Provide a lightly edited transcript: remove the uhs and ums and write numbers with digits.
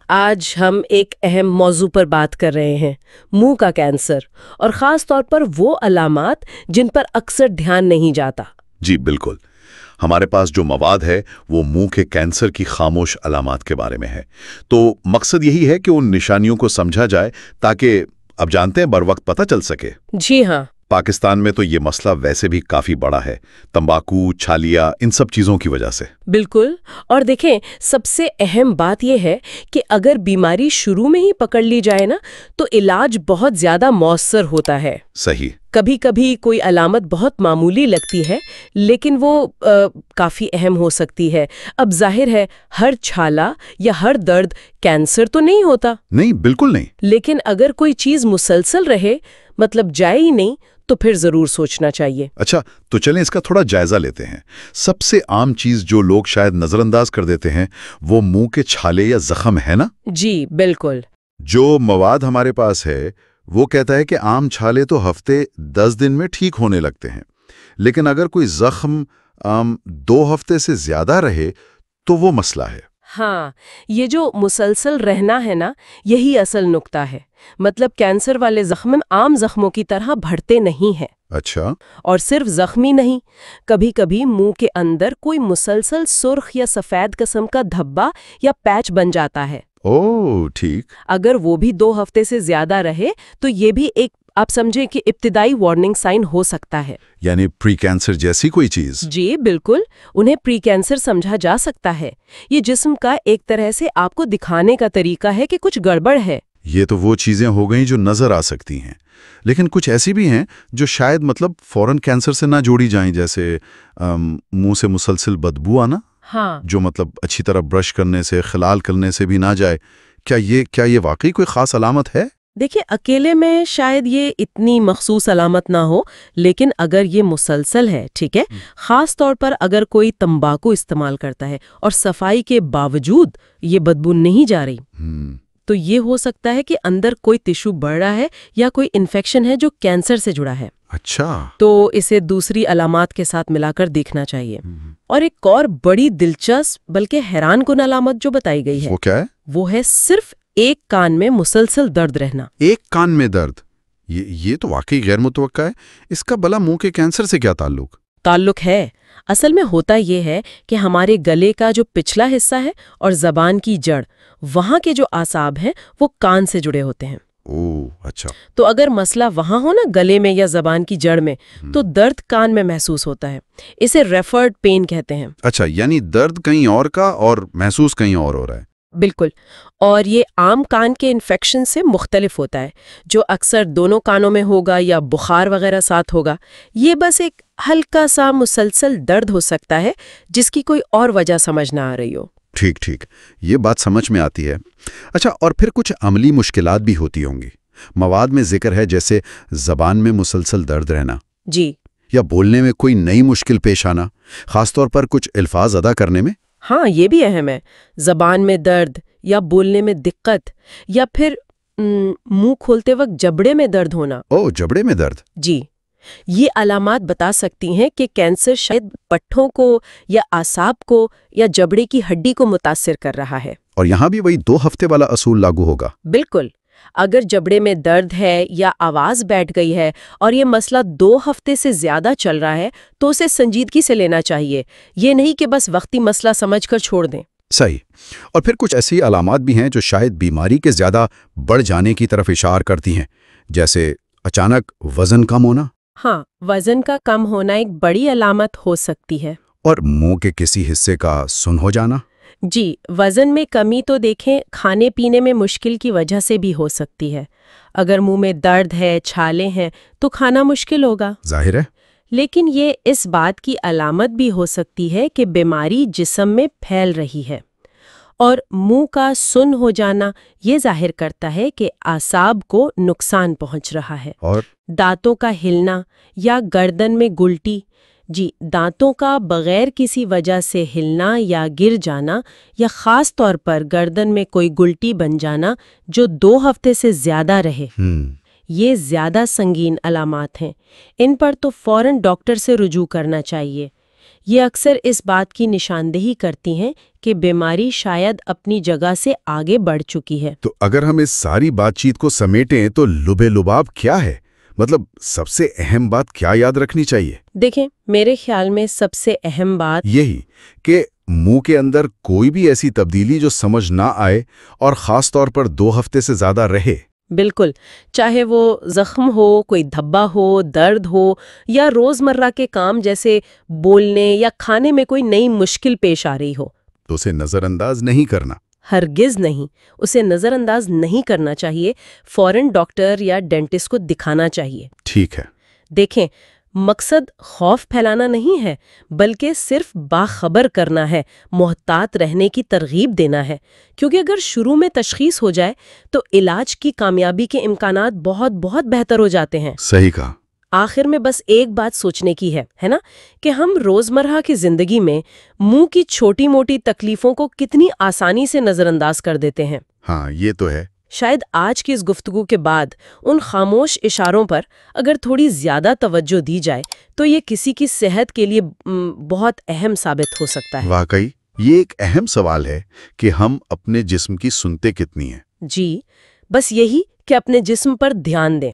آج ہم ایک اہم موضوع پر بات کر رہے ہیں، منہ کا کینسر، اور خاص طور پر وہ علامات جن پر اکثر دھیان نہیں جاتا۔ جی بالکل، ہمارے پاس جو مواد ہے وہ منہ کے کینسر کی خاموش علامات کے بارے میں ہے۔ تو مقصد یہی ہے کہ ان نشانیوں کو سمجھا جائے تاکہ اب جانتے ہیں بر وقت پتہ چل سکے۔ جی ہاں، پاکستان میں تو یہ مسئلہ ویسے بھی کافی بڑا ہے، تمباکو، چھالیا، ان سب چیزوں کی وجہ سے۔ بالکل، اور دیکھیں سب سے اہم بات یہ ہے کہ اگر بیماری شروع میں ہی پکڑ لی جائے نا تو علاج بہت زیادہ مؤثر ہوتا ہے۔ صحیح۔ کبھی کبھی کوئی علامت بہت معمولی لگتی ہے لیکن وہ کافی اہم ہو سکتی ہے۔ اب ظاہر ہے ہر چھالا یا ہر درد کینسر تو نہیں ہوتا۔ نہیں، بالکل نہیں۔ لیکن اگر کوئی چیز مسلسل رہے، مطلب جائے ہی نہیں، تو پھر ضرور سوچنا چاہیے۔ اچھا، تو چلیں اس کا تھوڑا جائزہ لیتے ہیں۔ سب سے عام چیز جو لوگ شاید نظر انداز کر دیتے ہیں وہ منہ کے چھالے یا زخم ہے نا؟ جی بالکل۔ جو مواد ہمارے پاس ہے وہ کہتا ہے کہ عام چھالے تو ہفتے 10 دن میں ٹھیک ہونے لگتے ہیں، لیکن اگر کوئی زخم 2 ہفتے سے زیادہ رہے تو وہ مسئلہ ہے۔ ہاں، یہ جو مسلسل رہنا ہے نا، یہی اصل نکتہ ہے۔ مطلب کینسر والے زخم عام زخموں کی طرح بڑھتے نہیں ہیں۔ اچھا۔ اور صرف زخمی نہیں، کبھی کبھی منہ کے اندر کوئی مسلسل سرخ یا سفید قسم کا دھبا یا پیچ بن جاتا ہے۔ اوہ ٹھیک۔ اگر وہ بھی 2 ہفتے سے زیادہ رہے تو یہ بھی ایک آپ سمجھیں کہ ابتدائی وارننگ سائن ہو سکتا ہے۔ یعنی پری کینسر جیسی کوئی چیز؟ جی بالکل، انہیں پری کینسر سمجھا جا سکتا ہے۔ یہ جسم کا ایک طرح سے آپ کو دکھانے کا طریقہ ہے کہ کچھ گڑبڑ ہے۔ یہ تو وہ چیزیں ہو گئیں جو نظر آ سکتی ہیں، لیکن کچھ ایسی بھی ہیں جو شاید فوراً کینسر سے نہ جوڑی جائیں، جیسے منہ سے مسلسل بدبو آنا۔ ہاں، جو اچھی طرح برش کرنے سے، خلال کرنے سے بھی نہ جائے۔ کیا یہ واقعی کوئی خاص علامت ہے؟ دیکھیں اکیلے میں شاید یہ اتنی مخصوص علامت نہ ہو، لیکن اگر یہ مسلسل ہے، ٹھیک ہے، خاص طور پر اگر کوئی تمباکو استعمال کرتا ہے اور صفائی کے باوجود یہ بدبو نہیں جا رہی، تو یہ ہو سکتا ہے کہ اندر کوئی ٹشو بڑھ رہا ہے یا کوئی انفیکشن ہے جو کینسر سے جڑا ہے۔ اچھا۔ تو اسے دوسری علامات کے ساتھ ملا کر دیکھنا چاہیے۔ اور ایک اور بڑی دلچسپ بلکہ حیران کن علامت جو بتائی گئی ہے وہ کیا ہے؟ وہ ہے صرف ایک کان میں مسلسل درد رہنا۔ ایک کان میں درد؟ یہ تو واقعی غیر متوقع ہے۔ اس کا بلا منہ کے کینسر سے کیا تعلق ہے؟ اصل میں ہوتا یہ ہے کہ ہمارے گلے کا جو پچھلا حصہ ہے اور زبان کی جڑ، وہاں کے جو اعصاب ہیں وہ کان سے جڑے ہوتے ہیں۔ اوہ اچھا۔ تو اگر مسئلہ وہاں ہو نا، گلے میں یا زبان کی جڑ میں، تو درد کان میں محسوس ہوتا ہے۔ اسے ریفرڈ پین کہتے ہیں۔ اچھا، یعنی درد کہیں اور کا اور محسوس کہیں اور ہو رہا ہے۔ بالکل، اور یہ عام کان کے انفیکشن سے مختلف ہوتا ہے، جو اکثر دونوں کانوں میں ہوگا یا بخار وغیرہ ساتھ ہوگا۔ یہ بس ایک ہلکا سا مسلسل درد ہو سکتا ہے جس کی کوئی اور وجہ سمجھ نہ آ رہی ہو۔ ٹھیک، یہ بات سمجھ میں آتی ہے۔ اچھا، اور پھر کچھ عملی مشکلات بھی ہوتی ہوں گی۔ مواد میں ذکر ہے جیسے زبان میں مسلسل درد رہنا، جی، یا بولنے میں کوئی نئی مشکل پیش آنا، خاص طور پر کچھ الفاظ ادا کرنے میں۔ ہاں، یہ بھی اہم ہے۔ زبان میں درد یا بولنے میں دقت، یا پھر منہ کھولتے وقت جبڑے میں درد ہونا۔ اوہ، جبڑے میں درد؟ جی، یہ علامات بتا سکتی ہیں کہ کینسر شاید پٹھوں کو یا اعصاب کو یا جبڑے کی ہڈی کو متاثر کر رہا ہے۔ اور یہاں بھی وہی 2 ہفتے والا اصول لاگو ہوگا؟ بالکل، اگر جبڑے میں درد ہے یا آواز بیٹھ گئی ہے اور یہ مسئلہ 2 ہفتے سے زیادہ چل رہا ہے تو اسے سنجیدگی سے لینا چاہیے، یہ نہیں کہ بس وقتی مسئلہ سمجھ کر چھوڑ دیں۔ صحیح۔ اور پھر کچھ ایسی علامات بھی ہیں جو شاید بیماری کے زیادہ بڑھ جانے کی طرف اشارہ کرتی ہیں، جیسے اچانک وزن کم ہونا۔ ہاں، وزن کا کم ہونا ایک بڑی علامت ہو سکتی ہے۔ اور منہ کے کسی حصے کا سن ہو جانا۔ جی، وزن میں کمی تو دیکھیں کھانے پینے میں مشکل کی وجہ سے بھی ہو سکتی ہے۔ اگر منہ میں درد ہے، چھالے ہیں، تو کھانا مشکل ہوگا، ظاہر ہے۔ لیکن یہ اس بات کی علامت بھی ہو سکتی ہے کہ بیماری جسم میں پھیل رہی ہے۔ اور منہ کا سن ہو جانا یہ ظاہر کرتا ہے کہ اعصاب کو نقصان پہنچ رہا ہے۔ اور دانتوں کا ہلنا یا گردن میں گلٹی، جی، دانتوں کا بغیر کسی وجہ سے ہلنا یا گر جانا، یا خاص طور پر گردن میں کوئی گلٹی بن جانا جو 2 ہفتے سے زیادہ رہے، یہ زیادہ سنگین علامات ہیں۔ ان پر تو فوراً ڈاکٹر سے رجوع کرنا چاہیے۔ یہ اکثر اس بات کی نشاندہی کرتی ہیں کہ بیماری شاید اپنی جگہ سے آگے بڑھ چکی ہے۔ تو اگر ہم اس ساری بات چیت کو سمیٹیں تو لب لباب کیا ہے؟ مطلب سب سے اہم بات کیا یاد رکھنی چاہیے؟ دیکھیں، میرے خیال میں سب سے اہم بات یہی کہ منہ کے اندر کوئی بھی ایسی تبدیلی جو سمجھ نہ آئے اور خاص طور پر 2 ہفتے سے زیادہ رہے۔ بالکل، چاہے وہ زخم ہو، کوئی دھبا ہو، درد ہو، یا روزمرہ کے کام جیسے بولنے یا کھانے میں کوئی نئی مشکل پیش آ رہی ہو، تو اسے نظر انداز نہیں کرنا۔ ہرگز نہیں، اسے نظر انداز نہیں کرنا چاہیے، فوراً ڈاکٹر یا ڈینٹسٹ کو دکھانا چاہیے۔ ٹھیک ہے۔ دیکھیں، مقصد خوف پھیلانا نہیں ہے، بلکہ صرف باخبر کرنا ہے، محتاط رہنے کی ترغیب دینا ہے، کیونکہ اگر شروع میں تشخیص ہو جائے تو علاج کی کامیابی کے امکانات بہت بہت بہتر ہو جاتے ہیں۔ صحیح کہا۔ آخر میں بس ایک بات سوچنے کی ہے نا، کہ ہم روزمرہ کی زندگی میں منہ کی چھوٹی موٹی تکلیفوں کو کتنی آسانی سے نظر انداز کر دیتے ہیں۔ ہاں، یہ تو ہے۔ شاید آج کی اس گفتگو کے بعد ان خاموش اشاروں پر اگر تھوڑی زیادہ توجہ دی جائے تو یہ کسی کی صحت کے لیے بہت اہم ثابت ہو سکتا ہے۔ واقعی یہ ایک اہم سوال ہے کہ ہم اپنے جسم کی سنتے کتنی ہیں۔ جی، بس یہی کہ اپنے جسم پر دھیان دیں۔